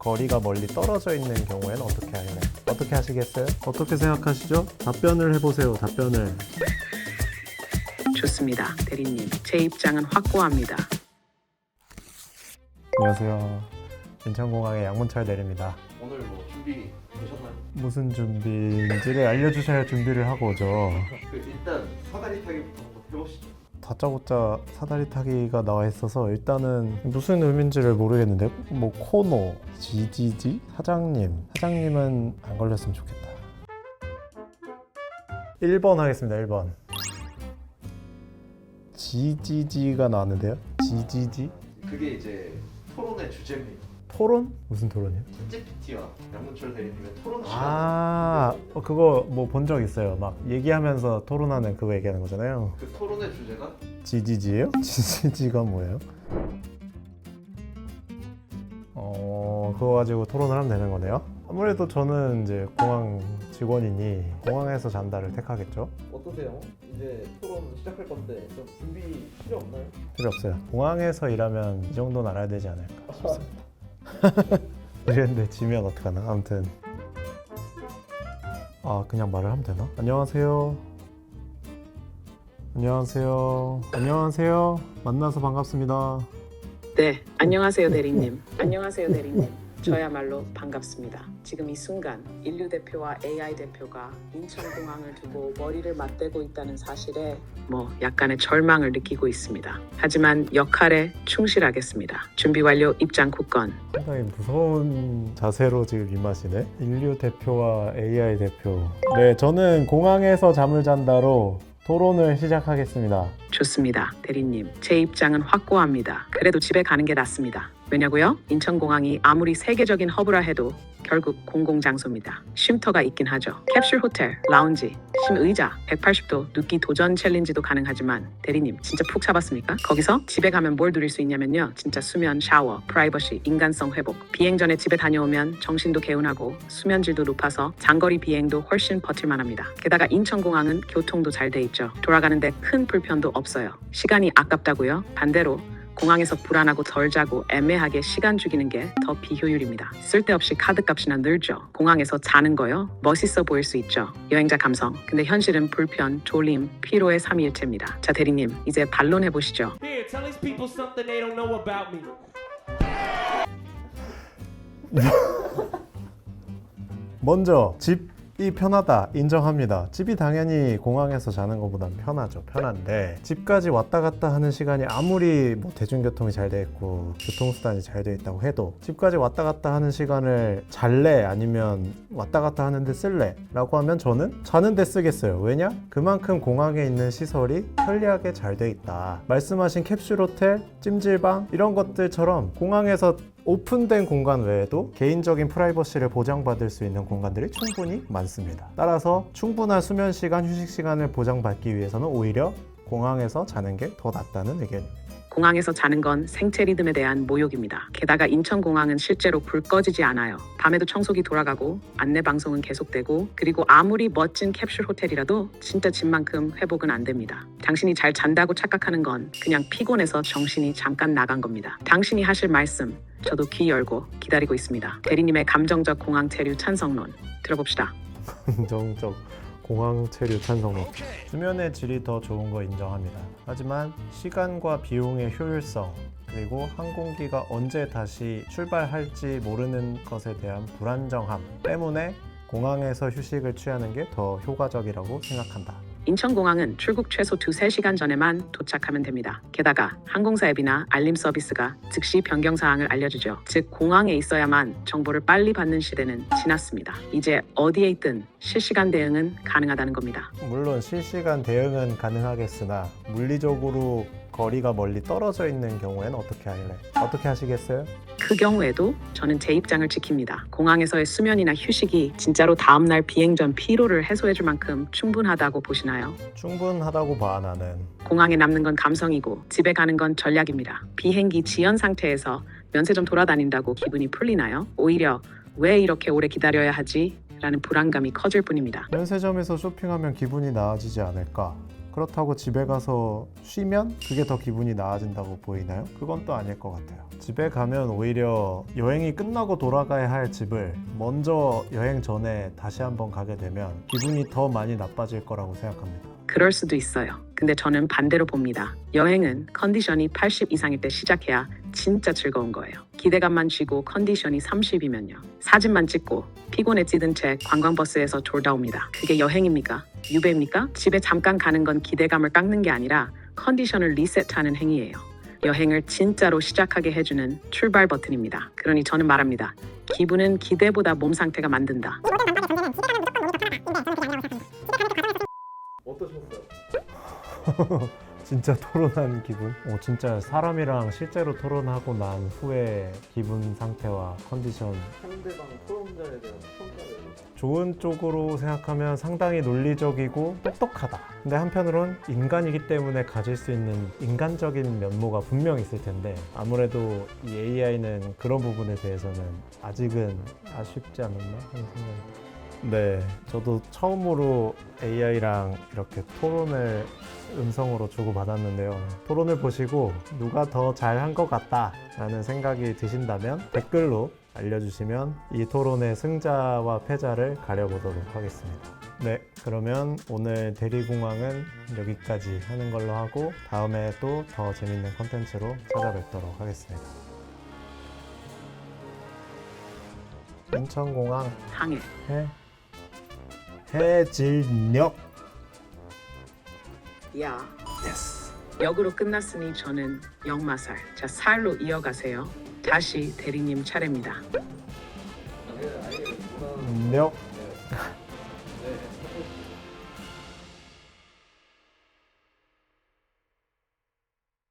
거리가 멀리 떨어져 있는 경우에는 어떻게 할래? 어떻게 하시겠어요? 어떻게 생각하시죠? 답변을 해보세요. 답변을. 좋습니다. 대리님, 제 입장은 확고합니다. 안녕하세요. 인천공항의 양문철 대리입니다. 오늘 뭐 준비 되셨나요? 무슨 준비인지를 알려주셔야 준비를 하고 오죠. 일단 사다리 타기부터 한번 해보시죠. 다짜고짜 사다리 타기가 나와 있어서 일단은 무슨 의미인지를 모르겠는데 뭐 코노, 지지지, 사장님은 안 걸렸으면 좋겠다. 1번 하겠습니다. 1번. 지지지가 나왔는데요. 지지지? 그게 이제 토론의 주제입니다. 토론? 무슨 토론이요? 챗GPT와 양문철 대리님의 토론 시간. 그거 뭐 본 적 있어요. 막 얘기하면서 토론하는 그거 얘기하는 거잖아요. 그 토론의 주제가 지지지예요? 지지지가 뭐예요? 그거 가지고 토론을 하면 되는 거네요. 아무래도 저는 이제 공항 직원이니 공항에서 잔다를 택하겠죠. 어떠세요? 이제 토론 시작할 건데 좀 준비 필요 없나요? 필요 없어요. 공항에서 일하면 이 정도는 알아야 되지 않을까 싶습니다. 이랬는데 지면 어떡하나. 아무튼 그냥 말을 하면 되나? 안녕하세요. 만나서 반갑습니다. 네, 안녕하세요 대리님. 안녕하세요 대리님. 저야말로 반갑습니다. 지금 이 순간 인류 대표와 AI 대표가 인천공항을 두고 머리를 맞대고 있다는 사실에 약간의 절망을 느끼고 있습니다. 하지만 역할에 충실하겠습니다. 준비 완료, 입장 굳건. 상당히 무서운 자세로 지금 임하시네. 인류 대표와 AI 대표. 네, 저는 공항에서 잠을 잔다로 토론을 시작하겠습니다. 좋습니다. 대리님, 제 입장은 확고합니다. 그래도 집에 가는 게 낫습니다. 왜냐고요? 인천공항이 아무리 세계적인 허브라 해도 결국 공공장소입니다. 쉼터가 있긴 하죠. 캡슐 호텔, 라운지, 심의자, 180도 눕기 도전 챌린지도 가능하지만 대리님 진짜 푹 잡았습니까? 거기서 집에 가면 뭘 누릴 수 있냐면요. 진짜 수면, 샤워, 프라이버시, 인간성 회복. 비행 전에 집에 다녀오면 정신도 개운하고 수면질도 높아서 장거리 비행도 훨씬 버틸만 합니다. 게다가 인천공항은 교통도 잘 돼 있죠. 돌아가는데 큰 불편도 없어요. 시간이 아깝다고요? 반대로 공항에서 불안하고 덜 자고 애매하게 시간 죽이는 게 더 비효율입니다. 쓸데없이 카드값이나 늘죠. 공항에서 자는 거요? 멋있어 보일 수 있죠. 여행자 감성. 근데 현실은 불편, 졸림, 피로의 삼위일체입니다. 자 대리님, 이제 반론해보시죠. Here, tell these people something they don't know about me. 먼저 집이 편하다 인정합니다. 집이 당연히 공항에서 자는 것보다는 편하죠. 편한데 집까지 왔다 갔다 하는 시간이 아무리 대중교통이 잘 돼 있고 교통수단이 잘 돼 있다고 해도 집까지 왔다 갔다 하는 시간을 잘래 아니면 왔다 갔다 하는데 쓸래 라고 하면 저는 자는데 쓰겠어요. 왜냐? 그만큼 공항에 있는 시설이 편리하게 잘 돼 있다. 말씀하신 캡슐 호텔, 찜질방 이런 것들처럼 공항에서 오픈된 공간 외에도 개인적인 프라이버시를 보장받을 수 있는 공간들이 충분히 많습니다. 따라서 충분한 수면 시간, 휴식 시간을 보장받기 위해서는 오히려 공항에서 자는 게 더 낫다는 의견입니다. 공항에서 자는 건 생체 리듬에 대한 모욕입니다. 게다가 인천공항은 실제로 불 꺼지지 않아요. 밤에도 청소기 돌아가고 안내 방송은 계속되고 그리고 아무리 멋진 캡슐 호텔이라도 진짜 집만큼 회복은 안 됩니다. 당신이 잘 잔다고 착각하는 건 그냥 피곤해서 정신이 잠깐 나간 겁니다. 당신이 하실 말씀 저도 귀 열고 기다리고 있습니다. 대리님의 감정적 공항 체류 찬성론 들어봅시다. 긍정적 공항 체류 찬성론. 수면의 질이 더 좋은 거 인정합니다. 하지만 시간과 비용의 효율성 그리고 항공기가 언제 다시 출발할지 모르는 것에 대한 불안정함 때문에 공항에서 휴식을 취하는 게 더 효과적이라고 생각한다. 인천공항은 출국 최소 2-3시간 전에만 도착하면 됩니다. 게다가 항공사 앱이나 알림 서비스가 즉시 변경 사항을 알려주죠. 즉 공항에 있어야만 정보를 빨리 받는 시대는 지났습니다. 이제 어디에 있든 실시간 대응은 가능하다는 겁니다. 물론 실시간 대응은 가능하겠으나 물리적으로 거리가 멀리 떨어져 있는 경우에는 어떻게 할래? 어떻게 하시겠어요? 그 경우에도 저는 제 입장을 지킵니다. 공항에서의 수면이나 휴식이 진짜로 다음날 비행 전 피로를 해소해줄 만큼 충분하다고 보시나요? 충분하다고 봐 나는. 공항에 남는 건 감성이고 집에 가는 건 전략입니다. 비행기 지연 상태에서 면세점 돌아다닌다고 기분이 풀리나요? 오히려 왜 이렇게 오래 기다려야 하지? 라는 불안감이 커질 뿐입니다. 면세점에서 쇼핑하면 기분이 나아지지 않을까? 그렇다고 집에 가서 쉬면 그게 더 기분이 나아진다고 보이나요? 그건 또 아닐 것 같아요. 집에 가면 오히려 여행이 끝나고 돌아가야 할 집을 먼저 여행 전에 다시 한번 가게 되면 기분이 더 많이 나빠질 거라고 생각합니다. 그럴 수도 있어요. 근데 저는 반대로 봅니다. 여행은 컨디션이 80 이상일 때 시작해야 진짜 즐거운 거예요. 기대감만 쥐고 컨디션이 30이면요. 사진만 찍고 피곤에 찌든 채 관광버스에서 졸다 옵니다. 그게 여행입니까? 유배입니까? 집에 잠깐 가는 건 기대감을 깎는 게 아니라 컨디션을 리셋하는 행위예요. 여행을 진짜로 시작하게 해주는 출발 버튼입니다. 그러니 저는 말합니다. 기분은 기대보다 몸 상태가 만든다. 어떠셨어요? 진짜 토론한 기분? 진짜 사람이랑 실제로 토론하고 난 후에 기분 상태와 컨디션 상대방 토론자에 대한 평가를 좋은 쪽으로 생각하면 상당히 논리적이고 똑똑하다. 근데 한편으론 인간이기 때문에 가질 수 있는 인간적인 면모가 분명 있을 텐데 아무래도 이 AI는 그런 부분에 대해서는 아직은 아쉽지 않았나 하는 생각이. 네, 저도 처음으로 AI랑 이렇게 토론을 음성으로 주고받았는데요. 토론을 보시고 누가 더 잘한 것 같다라는 생각이 드신다면 댓글로 알려주시면 이 토론의 승자와 패자를 가려보도록 하겠습니다. 네, 그러면 오늘 대리공항은 여기까지 하는 걸로 하고 다음에 또 더 재밌는 컨텐츠로 찾아뵙도록 하겠습니다. 인천공항 항해. 해질녘. 야. 역으로 끝났으니 저는 역마살. 자, 살로 이어가세요. 다시 대리님 차례입니다. 아예 역